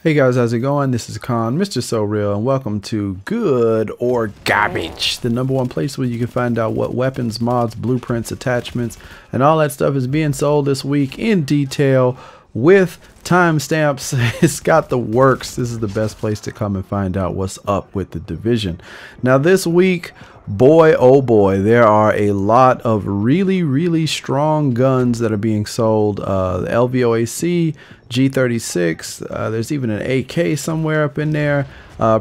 Hey guys, how's it going? This is Khan, Mr. So Real, and welcome to Good or Garbage, the #1 place where you can find out what weapons, mods, blueprints, attachments, and all that stuff is being sold this week in detail with timestamps. It's got the works. This is the best place to come and find out what's up with the division. Now this week, boy oh boy, there are a lot of really strong guns that are being sold. The LVOA-C G36, there's even an AK somewhere up in there.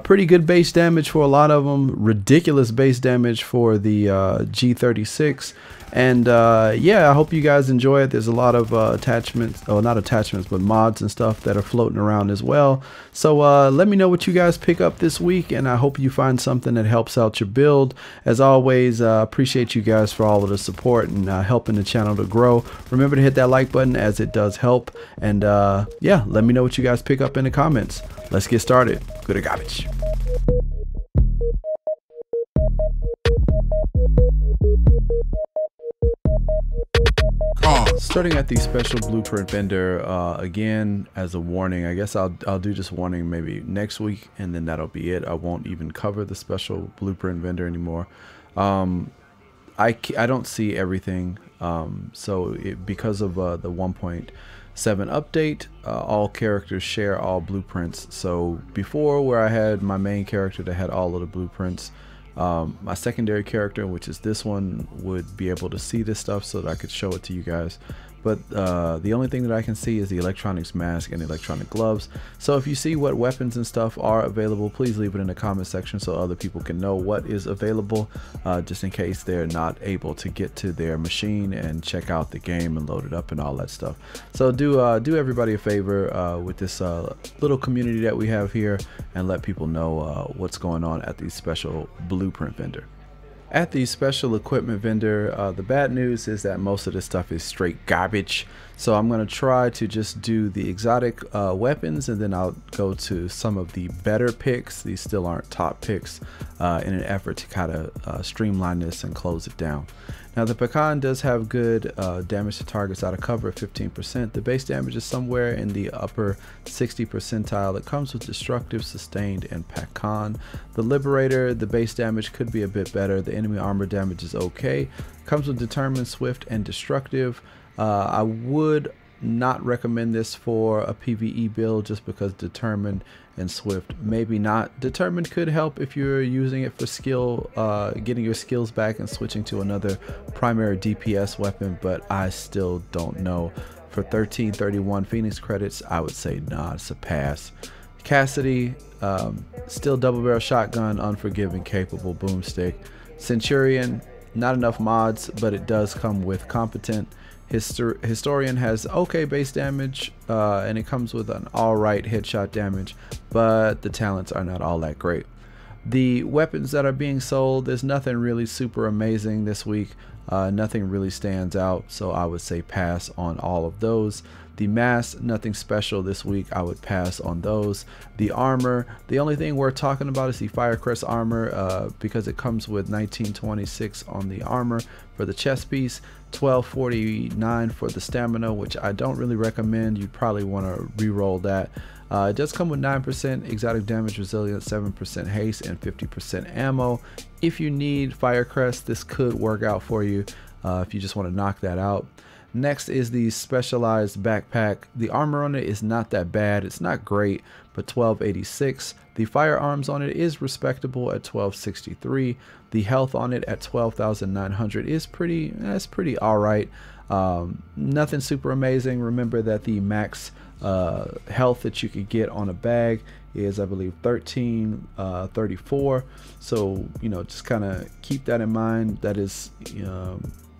Pretty good base damage for a lot of them, ridiculous base damage for the G36. And yeah, I hope you guys enjoy it. There's a lot of attachments, oh not attachments, but mods and stuff that are floating around as well. So let me know what you guys pick up this week, and I hope you find something that helps out your build. As always, appreciate you guys for all of the support and helping the channel to grow. Remember to hit that like button, as it does help. And yeah, let me know what you guys pick up in the comments. Let's get started. Good or garbage. Starting at the special blueprint vendor, again, as a warning, I guess I'll do this warning maybe next week, and then that'll be it. I won't even cover the special blueprint vendor anymore. I don't see everything, so because of the 1.7 update, all characters share all blueprints. So before, where I had my main character that had all of the blueprints, my secondary character, which is this one, would be able to see this stuff so that I could show it to you guys. But the only thing that I can see is the electronics mask and electronic gloves. So if you see what weapons and stuff are available, please leave it in the comment section so other people can know what is available, just in case they're not able to get to their machine and check out the game and load it up and all that stuff. So do everybody a favor with this little community that we have here, and let people know what's going on at the special blueprint vendor. At the special equipment vendor, the bad news is that most of this stuff is straight garbage. So I'm going to try to just do the exotic weapons, and then I'll go to some of the better picks. These still aren't top picks, in an effort to kind of streamline this and close it down. Now the pecan does have good damage to targets out of cover at 15%. The base damage is somewhere in the upper 60 percentile. It comes with destructive, sustained, and pecan. The liberator, the base damage could be a bit better. The enemy armor damage is okay. Comes with determined, swift, and destructive. I would not recommend this for a PvE build, just because determined and swift, maybe not. Determined could help if you're using it for skill, getting your skills back and switching to another primary DPS weapon, but I still don't know. For 1331 Phoenix credits, I would say nah, it's a pass. Cassidy, still double barrel shotgun, Unforgiving, capable boomstick. Centurion, not enough mods, but it does come with competent. Historian has okay base damage, and it comes with an alright headshot damage, but the talents are not all that great. The weapons that are being sold, there's nothing really super amazing this week. Nothing really stands out, so I would say pass on all of those. The mask, nothing special this week. I would pass on those. The armor, the only thing we're talking about is the Firecrest armor, because it comes with 1926 on the armor for the chest piece, 1249 for the stamina, which I don't really recommend. You'd probably want to re-roll that. It does come with 9% exotic damage, resilience, 7% haste, and 50% ammo. If you need Firecrest, this could work out for you if you just want to knock that out. Next is the specialized backpack. The armor on it is not that bad. It's not great, but 1286. The firearms on it is respectable at 1263. The health on it at 12,900 is pretty alright. Nothing super amazing. Remember that the max health that you could get on a bag is, I believe, 1334. So you know, just kind of keep that in mind. That is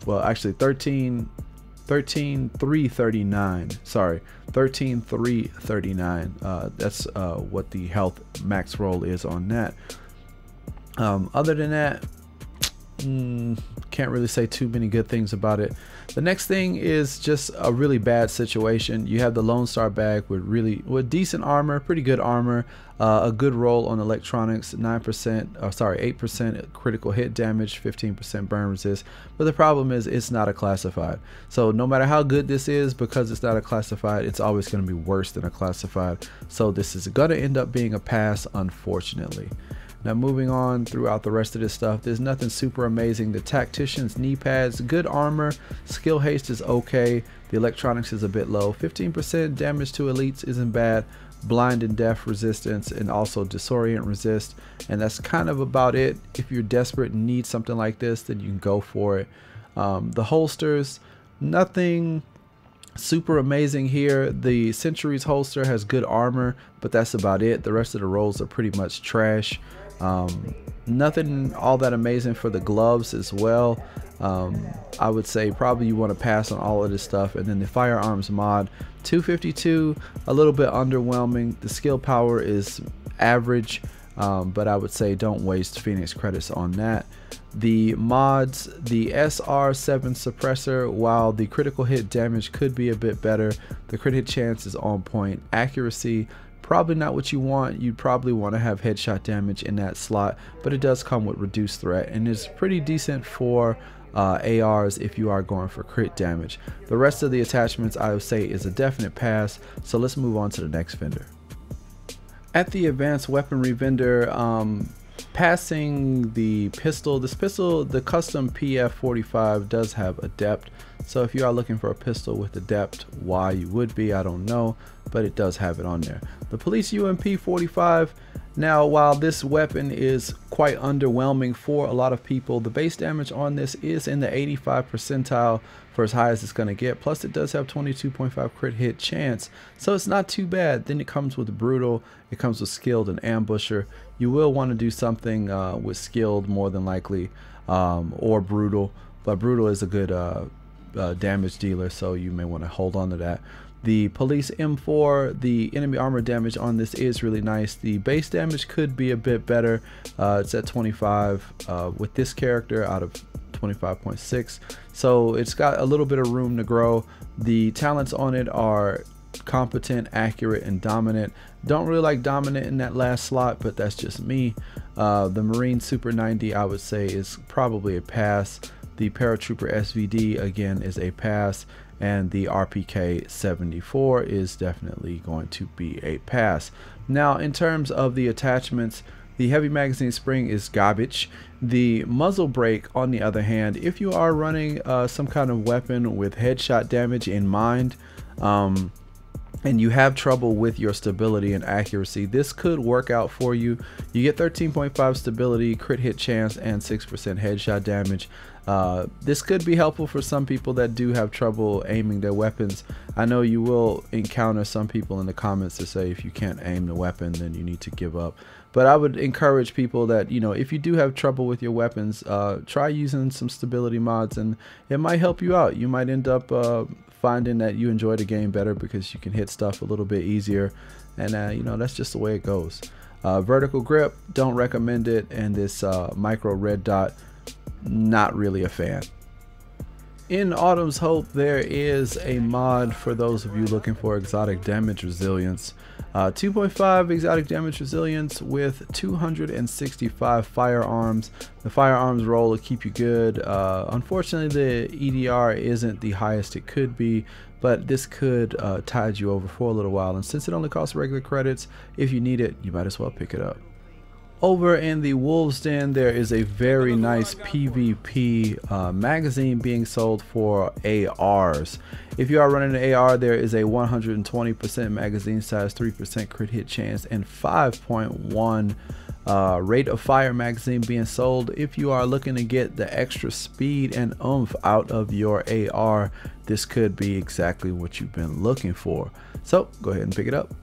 well, actually 13,339. Sorry, 13,339. That's what the health max roll is on that. Other than that, can't really say too many good things about it. The next thing is just a really bad situation. You have the Lonestar Bag with decent armor, pretty good armor, a good roll on electronics, 8% critical hit damage, 15% burn resist. But the problem is it's not a classified. So no matter how good this is, because it's not a classified, it's always going to be worse than a classified. So this is going to end up being a pass, unfortunately. Now moving on throughout the rest of this stuff, there's nothing super amazing. The Tactician's knee pads, good armor, skill haste is okay. The electronics is a bit low. 15% damage to elites isn't bad. Blind and deaf resistance, and also disorient resist, and that's kind of about it. If you're desperate and need something like this, then you can go for it. The holsters, nothing super amazing here. The Centuries holster has good armor, but that's about it. The rest of the rolls are pretty much trash. Nothing all that amazing for the gloves as well. I would say probably you want to pass on all of this stuff. And then the Firearms Mod, 252, a little bit underwhelming. The skill power is average, but I would say don't waste Phoenix credits on that. The mods, the SR7 suppressor, while the critical hit damage could be a bit better, the crit hit chance is on point. Accuracy, probably not what you want. You'd probably want to have headshot damage in that slot, but it does come with reduced threat and is pretty decent for ARs if you are going for crit damage. The rest of the attachments I would say is a definite pass, so let's move on to the next vendor. At the advanced weaponry vendor, passing the pistol. This pistol, the custom PF45, does have adept, so if you are looking for a pistol with adept, why you would be, I don't know, but it does have it on there. The police UMP 45, now while this weapon is quite underwhelming for a lot of people, the base damage on this is in the 85 percentile for as high as it's going to get, plus it does have 22.5 crit hit chance, so it's not too bad. Then it comes with brutal, it comes with skilled and ambusher. You will want to do something with skilled more than likely, or brutal, but brutal is a good damage dealer, so you may want to hold on to that. The police M4, the enemy armor damage on this is really nice. The base damage could be a bit better. It's at 25 with this character out of 25.6, so it's got a little bit of room to grow. The talents on it are competent, accurate, and dominant. Don't really like dominant in that last slot, but that's just me. The Marine Super 90 I would say is probably a pass. The Paratrooper SVD again is a pass, and the RPK 74 is definitely going to be a pass. Now in terms of the attachments, the heavy magazine spring is garbage. The muzzle brake, on the other hand, if you are running some kind of weapon with headshot damage in mind, and you have trouble with your stability and accuracy, this could work out for you. You get 13.5 stability, crit hit chance, and 6% headshot damage. This could be helpful for some people that do have trouble aiming their weapons. I know you will encounter some people in the comments to say if you can't aim the weapon, then you need to give up. But I would encourage people that, you know, if you do have trouble with your weapons, try using some stability mods, and it might help you out. You might end up finding that you enjoy the game better because you can hit stuff a little bit easier, and you know, that's just the way it goes. Vertical grip, don't recommend it, and this micro red dot, not really a fan. In Autumn's Hope, there is a mod for those of you looking for exotic damage resilience. 2.5 exotic damage resilience with 265 firearms. The firearms roll will keep you good. Unfortunately, the EDR isn't the highest it could be, but this could tide you over for a little while. And since it only costs regular credits, if you need it, you might as well pick it up. Over in the Wolves Den, there is a very nice PvP magazine being sold for ARs. If you are running an AR, there is a 120% magazine size, 3% crit hit chance, and 5.1 rate of fire magazine being sold. If you are looking to get the extra speed and oomph out of your AR, this could be exactly what you've been looking for. So go ahead and pick it up.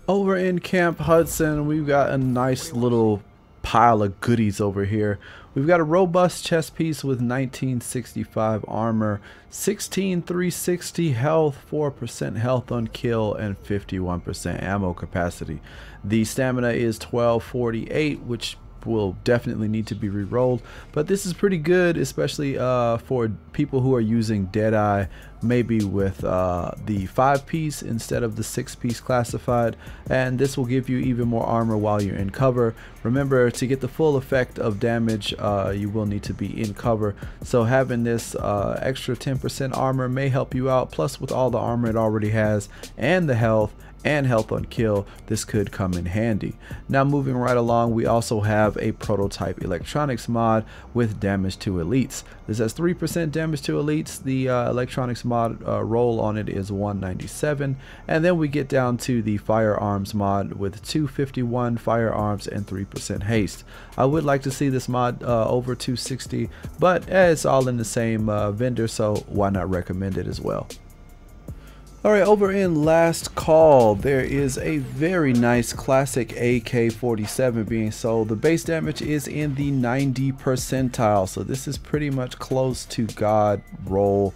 Over in Camp Hudson, we've got a nice little pile of goodies over here. We've got a robust chest piece with 1965 armor, 16,360 health, 4% health on kill, and 51% ammo capacity. The stamina is 1248, which will definitely need to be re-rolled, but this is pretty good, especially for people who are using Deadeye, maybe with the 5-piece instead of the 6-piece classified, and this will give you even more armor while you're in cover. Remember, to get the full effect of damage, you will need to be in cover, so having this extra 10% armor may help you out. Plus, with all the armor it already has and the health on kill, this could come in handy. Now, moving right along, we also have a prototype electronics mod with damage to elites. This has 3% damage to elites. The electronics mod roll on it is 197, and then we get down to the firearms mod with 251 firearms and 3% haste. I would like to see this mod over 260, but it's all in the same vendor, so why not recommend it as well. Alright, over in Last Call, there is a very nice classic AK-47 being sold. The base damage is in the 90 percentile, so this is pretty much close to God roll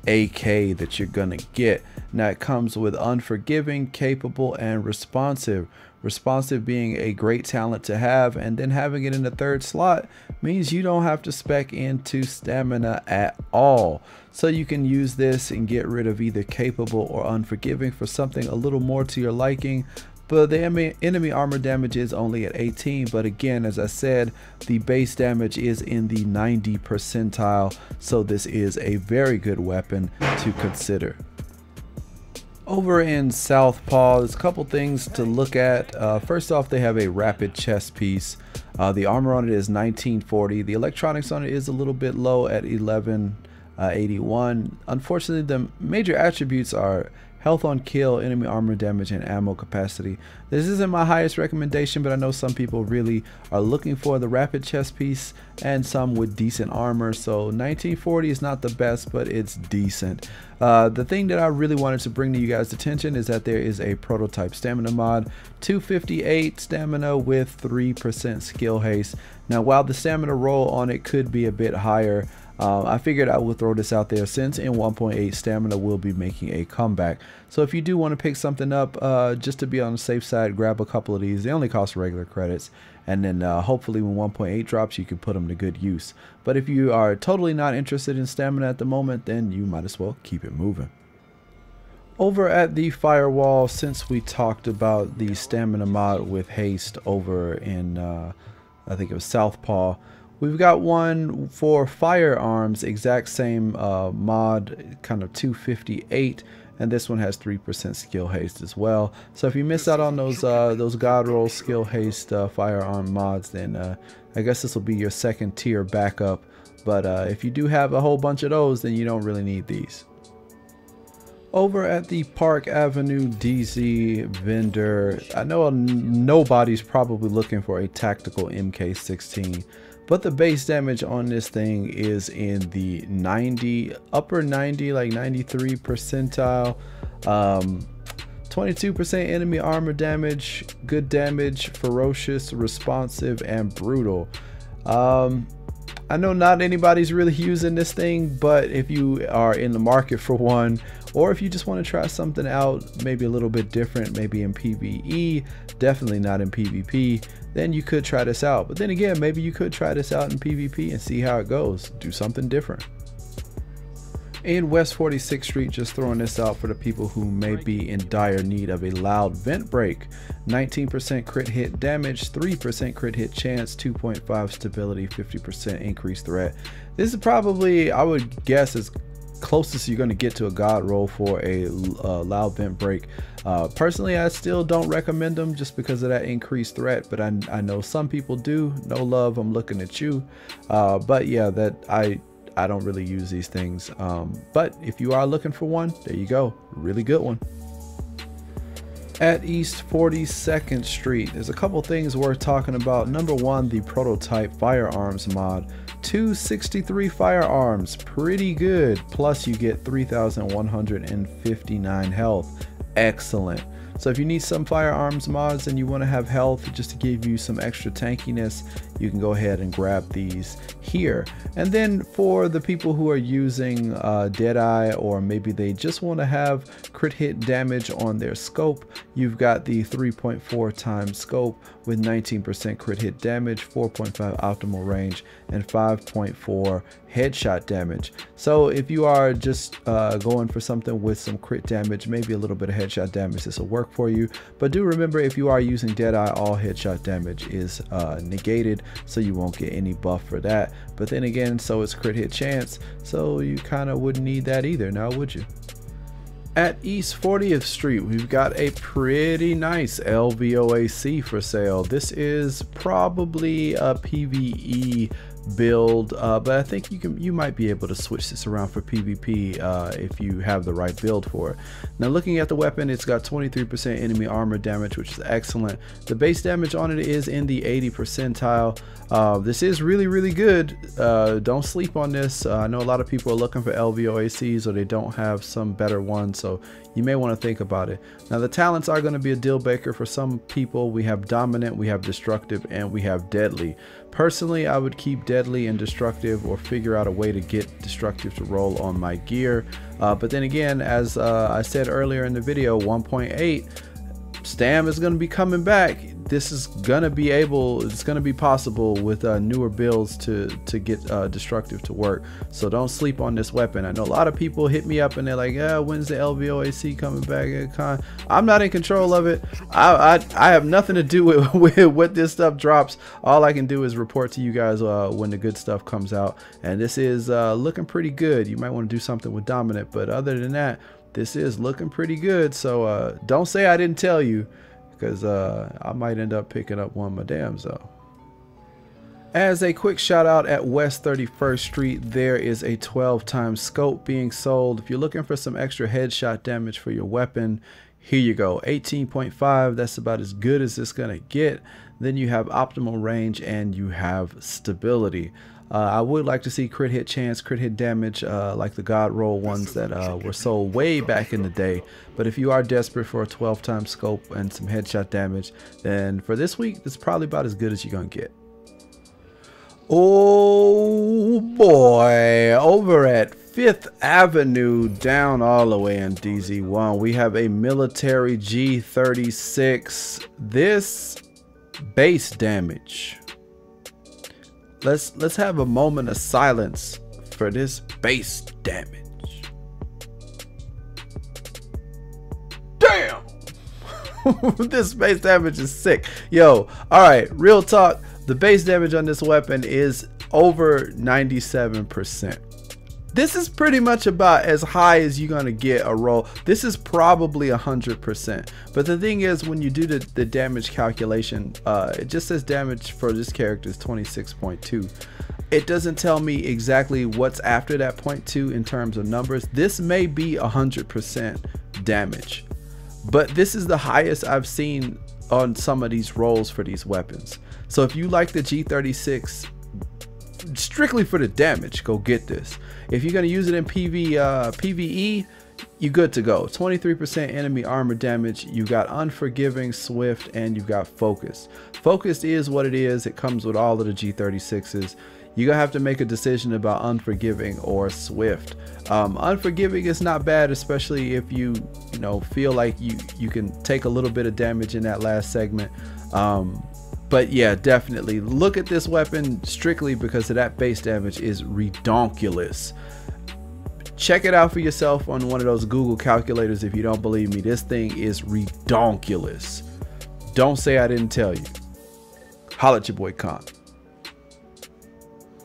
AK that you're gonna get. Now, it comes with Unforgiving, Capable, and Responsive. Responsive being a great talent to have, and then having it in the 3rd slot means you don't have to spec into stamina at all. So you can use this and get rid of either Capable or Unforgiving for something a little more to your liking. But the enemy armor damage is only at 18, but again, as I said, the base damage is in the 90 percentile, so this is a very good weapon to consider. Over in Southpaw, there's a couple things to look at. First off, they have a rapid chest piece. The armor on it is 1940. The electronics on it is a little bit low at 1181. Unfortunately, the major attributes are health on kill, enemy armor damage, and ammo capacity. This isn't my highest recommendation, but I know some people really are looking for the rapid chest piece, and some with decent armor. So 1940 is not the best, but it's decent. The thing that I really wanted to bring to you guys' attention is that there is a prototype stamina mod, 258 stamina with 3% skill haste. Now, while the stamina roll on it could be a bit higher, I figured I would throw this out there since in 1.8 stamina will be making a comeback. So if you do want to pick something up just to be on the safe side, grab a couple of these. They only cost regular credits, and then hopefully when 1.8 drops, you can put them to good use. But if you are totally not interested in stamina at the moment, then you might as well keep it moving. Over at the firewall, since we talked about the stamina mod with haste over in I think it was Southpaw, we've got one for firearms, exact same mod, kind of 258, and this one has 3% skill haste as well. So if you miss out on those god roll skill haste firearm mods, then I guess this will be your 2nd tier backup. But if you do have a whole bunch of those, then you don't really need these. Over at the Park Avenue DZ vendor, I know nobody's probably looking for a tactical MK16, but the base damage on this thing is in the 90, upper 90, like 93 percentile. 22% enemy armor damage, good damage, ferocious, responsive, and brutal. I know not anybody's really using this thing, but if you are in the market for one, or if you just want to try something out, maybe a little bit different, maybe in PvE, definitely not in PvP, then you could try this out. But then again, maybe you could try this out in PvP and see how it goes. Do something different. In West 46th Street, just throwing this out for the people who may be in dire need of a loud vent break. 19% crit hit damage, 3% crit hit chance, 2.5 stability, 50% increased threat. This is probably, I would guess, as closest you're going to get to a god roll for a loud vent break. Personally, I still don't recommend them just because of that increased threat, but I know some people do. No love, I'm looking at you. But yeah, that I don't really use these things, but if you are looking for one, there you go, really good one. At East 42nd Street, there's a couple things worth talking about. Number one, the prototype firearms mod, 263 firearms, pretty good, plus you get 3,159 health, excellent. So if you need some firearms mods and you want to have health just to give you some extra tankiness, you can go ahead and grab these here. And then for the people who are using Deadeye, or maybe they just want to have crit hit damage on their scope, you've got the 3.4 times scope with 19% crit hit damage, 4.5 optimal range, and 5.4 headshot damage. So if you are just going for something with some crit damage, maybe a little bit of headshot damage, this will work for you. But do remember, if you are using Deadeye, all headshot damage is negated, so you won't get any buff for that. But then again, so is crit hit chance, so you kind of wouldn't need that either, now would you? At East 40th Street, we've got a pretty nice LVOA-C for sale. This is probably a PvE build, but I think you might be able to switch this around for PvP if you have the right build for it. Now, looking at the weapon, it's got 23% enemy armor damage, which is excellent. The base damage on it is in the 80 percentile. This is really good. Don't sleep on this. I know a lot of people are looking for LVOA-Cs, or they don't have some better ones, so you may want to think about it. Now, the talents are going to be a deal breaker for some people. We have dominant, we have destructive, and we have deadly. Personally, I would keep deadly and destructive, or figure out a way to get destructive to roll on my gear. But then again, as I said earlier in the video, 1.8 Stam is going to be coming back. This is gonna be it's gonna be possible with newer builds to get destructive to work. So don't sleep on this weapon. I know a lot of people hit me up and they're like, yeah, when's the LVOA-C coming back? I'm not in control of it. I have nothing to do with what this stuff drops. All I can do is report to you guys when the good stuff comes out, and this is looking pretty good. You might want to do something with dominant, but other than that, this is looking pretty good. So don't say I didn't tell you, because I might end up picking up one of my dams though. As a quick shout out, at West 31st Street, there is a 12 times scope being sold. If you're looking for some extra headshot damage for your weapon, here you go. 18.5, that's about as good as it's gonna get. Then you have optimal range and you have stability. I would like to see crit hit chance, crit hit damage, like the God Roll ones that were sold way back in the day. But if you are desperate for a 12 times scope and some headshot damage, then for this week, it's probably about as good as you're gonna get. Oh boy, over at 5th Avenue, down all the way in DZ1, we have a military G36. This base damage. Let's have a moment of silence for this base damage. Damn! This base damage is sick. Yo, alright, real talk. The base damage on this weapon is over 97%. This is pretty much about as high as you're gonna get a roll. This is probably 100%. But the thing is, when you do the damage calculation, it just says damage for this character is 26.2. It doesn't tell me exactly what's after that 0.2 in terms of numbers. This may be 100% damage, but this is the highest I've seen on some of these rolls for these weapons. So if you like the G36 strictly for the damage, go get this. If you're going to use it in PvE, you're good to go. 23% enemy armor damage. You got Unforgiving, Swift, and you've got Focus. Focus is what it is. It comes with all of the G36s. You're gonna have to make a decision about Unforgiving or Swift. Unforgiving is not bad, especially if you feel like you can take a little bit of damage in that last segment. But yeah, definitely look at this weapon strictly because of that base damage is redonkulous. Check it out for yourself on one of those Google calculators if you don't believe me. This thing is redonkulous. Don't say I didn't tell you. Holla at your boy Con.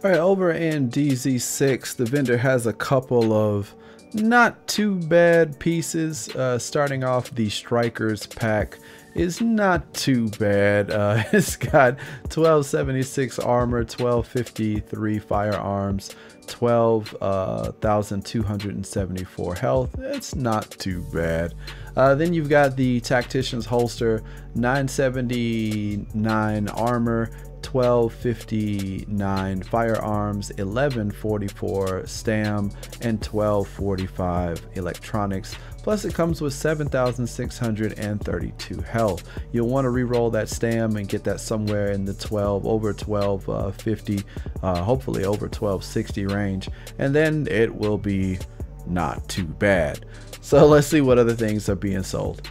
All right, over in DZ6, the vendor has a couple of not too bad pieces. Starting off, the Strikers pack is not too bad. It's got 1276 armor, 1253 firearms, 12,274 health. It's not too bad. Then you've got the Tactician's holster, 979 armor, 1259 firearms, 1144 stam, and 1245 electronics. plus it comes with 7,632 health. You'll want to re-roll that stam and get that somewhere in the 12 over 1250, hopefully over 1260 range, and then it will be not too bad. So let's see what other things are being sold.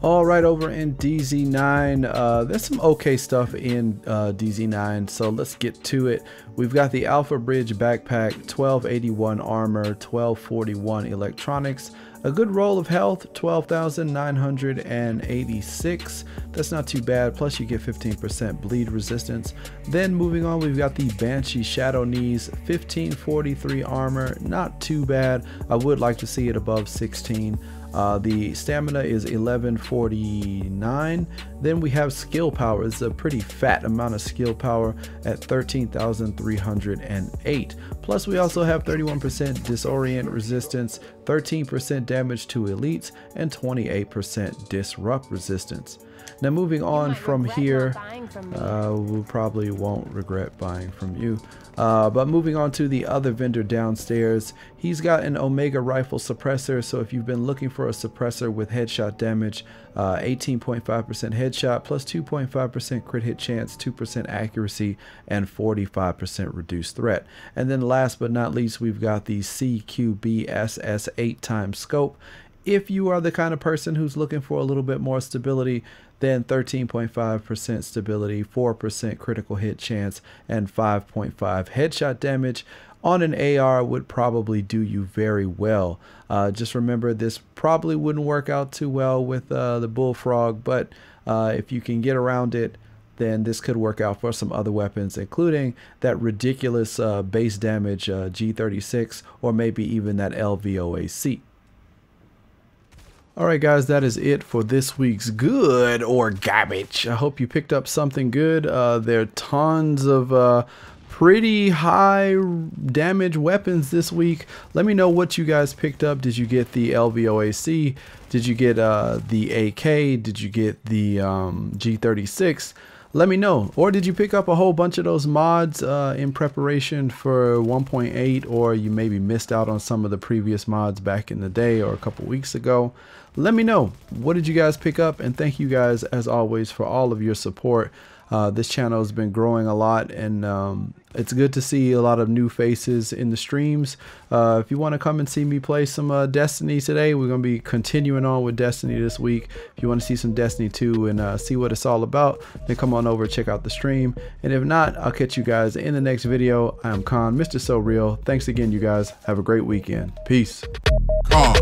All right, over in DZ9, there's some okay stuff in DZ9, so let's get to it. We've got the Alphabridge backpack, 1281 armor, 1241 electronics, a good roll of health, 12,986. That's not too bad, plus you get 15% bleed resistance. Then moving on, we've got the Banshee Shadow Knees, 1543 armor, not too bad. I would like to see it above 16. The stamina is 1149. Then we have skill power. It's a pretty fat amount of skill power at 13,308. Plus we also have 31% disorient resistance, 13% damage to elites, and 28% disrupt resistance. Now moving on from here, we probably won't regret buying from you. But moving on to the other vendor downstairs, he's got an Omega rifle suppressor. So if you've been looking for a suppressor with headshot damage, 18.5% headshot plus 2.5% crit hit chance, 2% accuracy, and 45% reduced threat. And then last but not least, we've got the CQB-SS 8x scope. If you are the kind of person who's looking for a little bit more stability, then 13.5% stability, 4% critical hit chance, and 5.5 headshot damage on an AR would probably do you very well. Just remember, this probably wouldn't work out too well with the Bullfrog, but if you can get around it, then this could work out for some other weapons, including that ridiculous base damage G36, or maybe even that LVOA-C. Alright guys, that is it for this week's good or garbage. I hope you picked up something good. There are tons of pretty high damage weapons this week. Let me know what you guys picked up. Did you get the LVOA-C? Did you get the AK? Did you get the G36? Let me know. Or did you pick up a whole bunch of those mods in preparation for 1.8, or you maybe missed out on some of the previous mods back in the day or a couple weeks ago? Let me know. What did you guys pick up? And thank you guys as always for all of your support. This channel has been growing a lot, and it's good to see a lot of new faces in the streams. If you want to come and see me play some Destiny today, we're going to be continuing on with Destiny this week. If you want to see some Destiny 2 and see what it's all about, then come on over and check out the stream. And if not, I'll catch you guys in the next video. I am Khan, Mr. So Real. Thanks again, you guys. Have a great weekend. Peace. Khan.